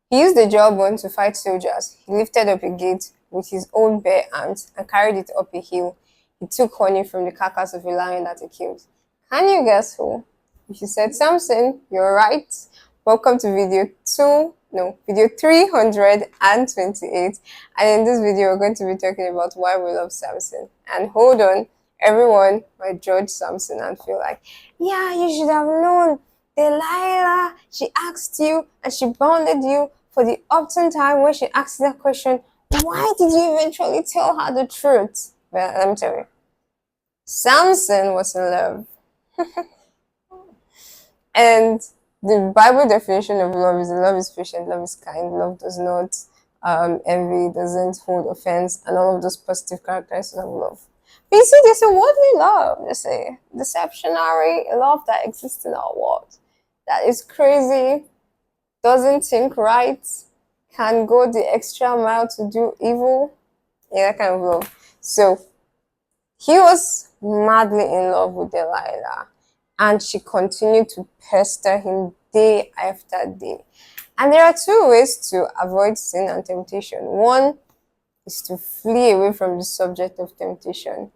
He used the jawbone to fight soldiers. He lifted up a gate with his own bare hands and carried it up a hill. He took honey from the carcass of a lion that he killed. Can you guess who? If you said Samson, you're right. Welcome to video 328. And in this video, we're going to be talking about why we love Samson. And hold on, everyone might judge Samson and feel like, yeah, you should have known. Delilah, she asked you and she bounded you for the often time when she asked that question. Why did you eventually tell her the truth? Well, let me tell you. Samson was in love. And the Bible definition of love is patient, love is kind, love does not envy, doesn't hold offense, and all of those positive characteristics of love. But you see, there's a worldly love, there's a deceptionary love that exists in our world that is crazy, doesn't think right, can go the extra mile to do evil. Yeah, that kind of love. So he was madly in love with Delilah, and she continued to pester him day after day. And there are two ways to avoid sin and temptation. One is to flee away from the subject of temptation,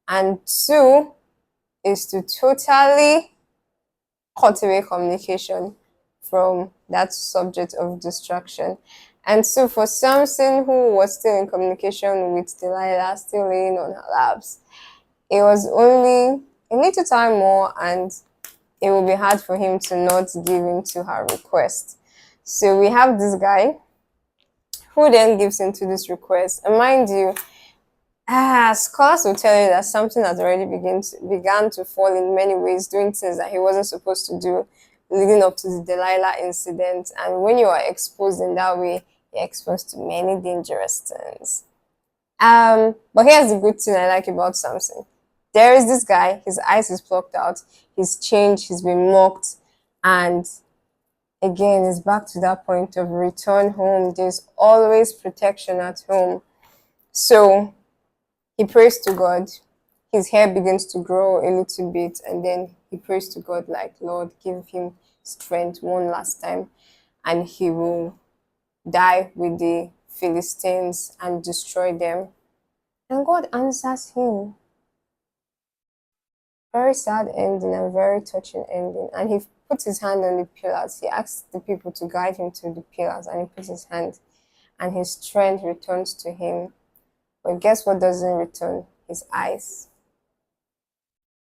and two is to totally cut away communication from that subject of distraction. And so for Samson, who was still in communication with Delilah, still laying on her laps, it was only a little time more and it will be hard for him to not give in to her request. So we have this guy who then gives in to this request. And mind you, scholars will tell you that Samson has already began to fall in many ways, doing things that he wasn't supposed to do, leading up to the Delilah incident. And when you are exposed in that way, you're exposed to many dangerous things. But here's the good thing I like about Samson. There is this guy, his eyes is plucked out, he's changed, he's been mocked, and again, it's back to that point of return home. There's always protection at home. So he prays to God. His hair begins to grow a little bit, and then he prays to God like, Lord, give him strength one last time, and he will die with the Philistines and destroy them. And God answers him. Very sad ending and very touching ending. And he puts his hand on the pillars. He asks the people to guide him to the pillars, and he puts his hand, and his strength returns to him. But guess what doesn't return? His eyes.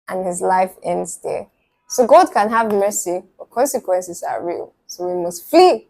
And his life ends there. So God can have mercy, but consequences are real. So we must flee